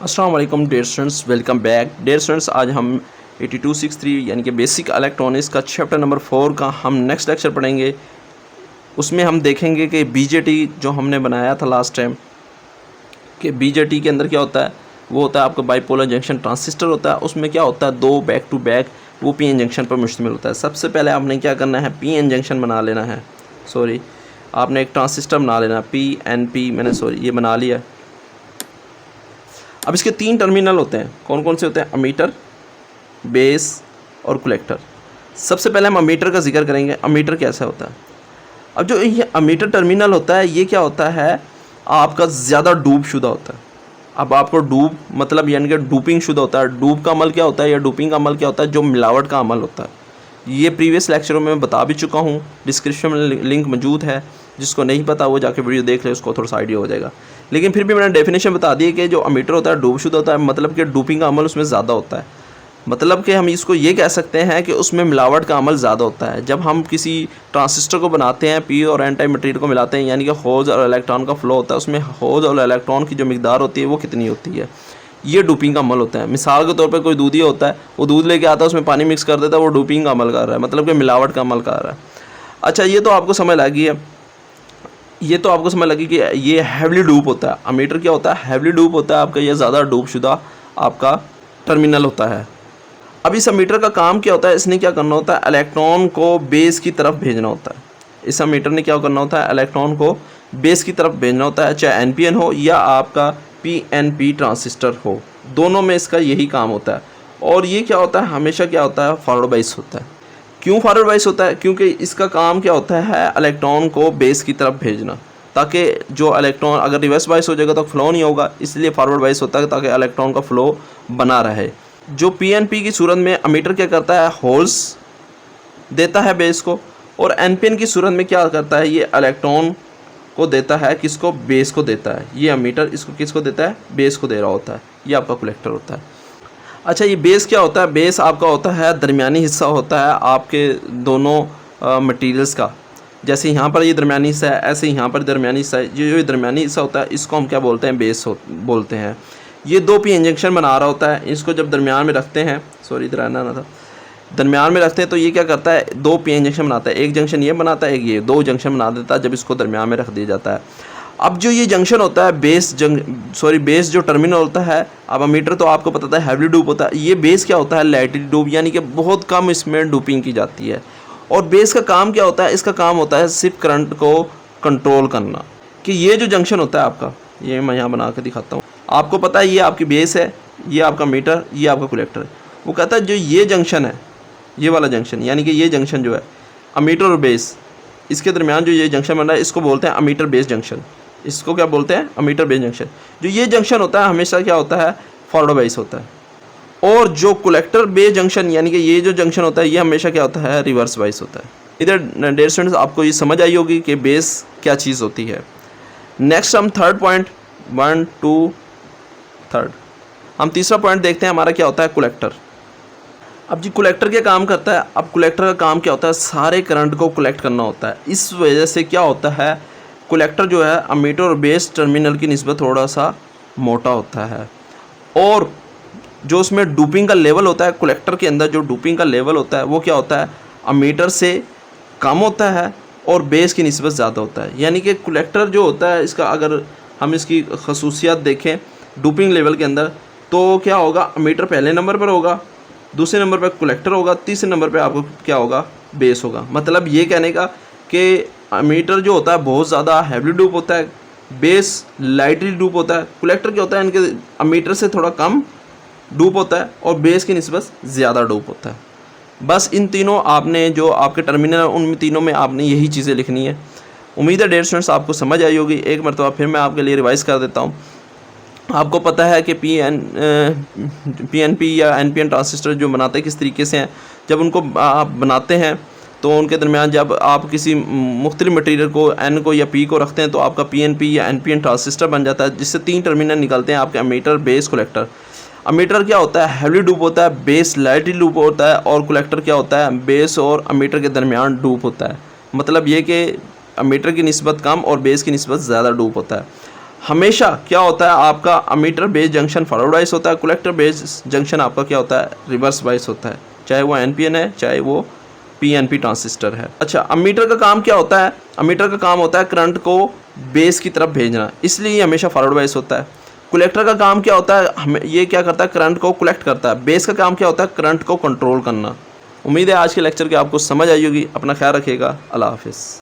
अस्सलाम वालेकुम dear students, welcome back dear students. आज हम 8263 यानी कि बेसिक इलेक्ट्रॉनिक्स का चैप्टर नंबर 4 का हम नेक्स्ट लेक्चर पढ़ेंगे। उसमें हम देखेंगे कि बीजेटी जो हमने बनाया था लास्ट टाइम, कि बीजेटी के अंदर क्या होता है। वो होता है आपका बाइपोलर जंक्शन ट्रांजिस्टर होता है। उसमें क्या होता है, दो बैक टू बैक वो पी एन जंक्शन पर मुश्तमिल होता है। सबसे पहले आपने क्या करना है, पी एन जंक्शन बना लेना है। आपने एक ट्रांजिस्टर बना लेना है, पी एन पी मैंने ये बना लिया। अब इसके 3 टर्मिनल होते हैं। कौन कौन से होते हैं? अमीटर, बेस और कलेक्टर। सबसे पहले हम अमीटर का जिक्र करेंगे। अमीटर कैसा होता है? अब जो ये अमीटर टर्मिनल होता है, ये क्या होता है, आपका ज़्यादा डूब शुदा होता है। अब आपको डूब मतलब यानी कि डूपिंग शुदा होता है। डूब का अमल क्या होता है या डूपिंग का अमल क्या होता है? जो मिलावट का अमल होता है। ये प्रीवियस लेक्चरों में मैं बता भी चुका हूँ, डिस्क्रिप्शन में लिंक मौजूद है। जिसको नहीं पता वो जाके वीडियो देख ले, उसको थोड़ा सा आइडिया हो जाएगा। लेकिन फिर भी मैंने डेफिनेशन बता दी है कि जो अमीटर होता है डूबशुदा होता है, मतलब कि डूपिंग का अमल उसमें ज़्यादा होता है। मतलब कि हम इसको ये कह सकते हैं कि उसमें मिलावट का अमल ज़्यादा होता है। जब हम किसी ट्रांजिस्टर को बनाते हैं, पी और एन टाइप मटेरियल को मिलाते हैं, यानी कि होल्स और इलेक्ट्रॉन का फ्लो होता है, उसमें होल्स और इलेक्ट्रॉन की जो मिकदार होती है वो कितनी होती है, ये डूपिंग का अमल होता है। मिसाल के तौर पे कोई दूधी होता है, वो दूध लेके आता है, उसमें पानी मिक्स कर देता है, वो डूपिंग का अमल कर रहा है, मतलब कि मिलावट का अमल कर रहा है। अच्छा, ये तो आपको समझ लगी है। ये तो आपको समझ लगी कि ये हैवली डूप होता है। अमीटर क्या होता है? हैवली डूप होता है आपका, ये ज़्यादा डूप शुदा आपका टर्मिनल होता है। अब इस अमीटर का काम क्या होता है? इसने क्या करना होता है, इलेक्ट्रॉन को बेस की तरफ भेजना होता है। इस अमीटर ने क्या करना होता है, इलेक्ट्रॉन को बेस की तरफ भेजना होता है, चाहे एनपीएन हो या आपका पीएनपी ट्रांजिस्टर हो, दोनों में इसका यही काम होता है। और ये क्या होता है, हमेशा क्या होता है, फॉरवर्ड बाइस होता है। क्यों फॉरवर्ड बाइस होता है? क्योंकि इसका काम क्या होता है, इलेक्ट्रॉन को बेस की तरफ भेजना, ताकि जो इलेक्ट्रॉन अगर रिवर्स बाइस हो जाएगा तो फ्लो नहीं होगा, इसलिए फॉरवर्ड बाइस होता है ताकि इलेक्ट्रॉन का फ्लो बना रहे। जो पीएनपी की सूरत में अमीटर क्या करता है, होल्स देता है बेस को, और एनपीएन की सूरत में क्या करता है, ये इलेक्ट्रॉन को देता है, किसको? बेस को देता है। ये अमीटर इसको किसको देता है? बेस को दे रहा होता है। ये आपका कलेक्टर होता है। अच्छा, ये बेस क्या होता है? बेस आपका होता है दरमियानी हिस्सा होता है आपके दोनों मटेरियल्स का। जैसे यहाँ पर ये दरमियानी हिस्सा है, ऐसे यहाँ पर दरमियानी हिस्सा है। जो दरमियानी हिस्सा होता है, इसको हम क्या बोलते हैं? बेस बोलते हैं। ये दो पी एन जंक्शन बना रहा होता है। इसको जब दरमियान में रखते हैं, इधर आना ना था, दरमियान में रखते हैं तो ये क्या करता है, दो पी एन जंक्शन बनाता है। एक जंक्शन ये बनाता है, एक ये, दो जंक्शन बना देता है जब इसको दरमियान में रख दिया जाता है। अब जो ये जंक्शन होता है, बेस जो टर्मिनल होता है, अब अमीटर तो आपको पता था हैवली डूप होता है। ये बेस क्या होता है, लाइटली डूप, यानी कि बहुत कम इसमें डूपिंग की जाती है। और बेस का काम क्या होता है? इसका काम होता है सिर्फ करंट को कंट्रोल करना। कि ये जो जंक्शन होता है आपका, ये मैं यहाँ बना के दिखाता हूँ। आपको पता है ये आपकी बेस है, ये आपका मीटर, ये आपका कलेक्टर है। वो कहता है जो ये जंक्शन है, ये वाला जंक्शन, यानी कि ये जंक्शन जो है अमीटर और बेस, इसके दरमियान जो ये जंक्शन बन रहा है, इसको बोलते हैं अमीटर बेस जंक्शन। इसको क्या बोलते हैं? Ammeter base junction. जो ये जंक्शन होता है हमेशा क्या होता है, फॉरवर्ड बाइस होता है। और जो कलेक्टर बेस जंक्शन यानी कि ये जो जंक्शन होता है, ये हमेशा क्या होता है, रिवर्स बाइस होता है। इधर डियर स्टूडेंट्स आपको ये समझ आई होगी कि बेस क्या चीज़ होती है। नेक्स्ट हम थर्ड पॉइंट, 1 2 3 हम तीसरा पॉइंट देखते हैं। हमारा क्या होता है, कलेक्टर। अब जी कलेक्टर क्या काम करता है? अब कलेक्टर का काम क्या होता है, सारे करंट को कलेक्ट करना होता है। इस वजह से क्या होता है, कलेक्टर जो है अमीटर और बेस टर्मिनल की निस्बत थोड़ा सा मोटा होता है। और जो उसमें डूपिंग का लेवल होता है, कलेक्टर के अंदर जो डूपिंग का लेवल होता है, वो क्या होता है, अमीटर से कम होता है और बेस की निस्बत ज़्यादा होता है। यानी कि कलेक्टर जो होता है, इसका अगर हम इसकी खसूसियात देखें डूपिंग लेवल के अंदर, तो क्या होगा, अमीटर पहले नंबर पर होगा, दूसरे नंबर पर कलेक्टर होगा, तीसरे नंबर पे आपको क्या होगा, बेस होगा। मतलब ये कहने का कि अमीटर जो होता है बहुत ज़्यादा हैवी डूप होता है, बेस लाइटली डूप होता है, कलेक्टर क्या होता है, इनके अमीटर से थोड़ा कम डूप होता है और बेस की निस्बत ज़्यादा डूप होता है। बस इन तीनों आपने जो आपके टर्मिनल, उन तीनों में आपने यही चीज़ें लिखनी है। उम्मीद है डियर स्टूडेंट्स आपको समझ आई होगी। एक मरतबा फिर मैं आपके लिए रिवाइज़ कर देता हूँ। आपको पता है कि पीएनपी या एनपीएन ट्रांजिस्टर जो बनाते हैं किस तरीके से हैं। जब उनको आप बनाते हैं तो उनके दरमियान जब आप किसी मुख्तलिफ मटेरियल को, एन को या पी को रखते हैं, तो आपका पीएनपी या एनपीएन ट्रांजिस्टर बन जाता है, जिससे 3 टर्मिनल निकलते हैं आपके अमीटर, बेस, कलेक्टर। अमीटर क्या होता है, हैवी डूप होता है, बेस लाइटली डूप होता है, और कलेक्टर क्या होता है, बेस और अमीटर के दरमियान डूप होता है। मतलब ये कि अमीटर की निस्बत कम और बेस की निस्बत ज़्यादा डूप होता है। हमेशा क्या होता है आपका ammeter base junction forward bias होता है, कलेक्टर बेस जंक्शन आपका क्या होता है रिवर्स वाइस होता है, चाहे वो एनपीएन है चाहे वो पीएनपी ट्रांजिस्टर है। अच्छा, अमीटर का काम क्या होता है? अमीटर का काम होता है करंट को बेस की तरफ भेजना, इसलिए ये हमेशा फॉरवर्ड वाइस होता है। कलेक्टर का काम क्या होता है? हमें ये क्या करता है? करंट को कलेक्ट करता है। बेस का काम क्या होता है? करंट को कंट्रोल करना। उम्मीद है आज के लेक्चर की आपको समझ आई होगी। अपना ख्याल रखिएगा। अल्लाह हाफिज़।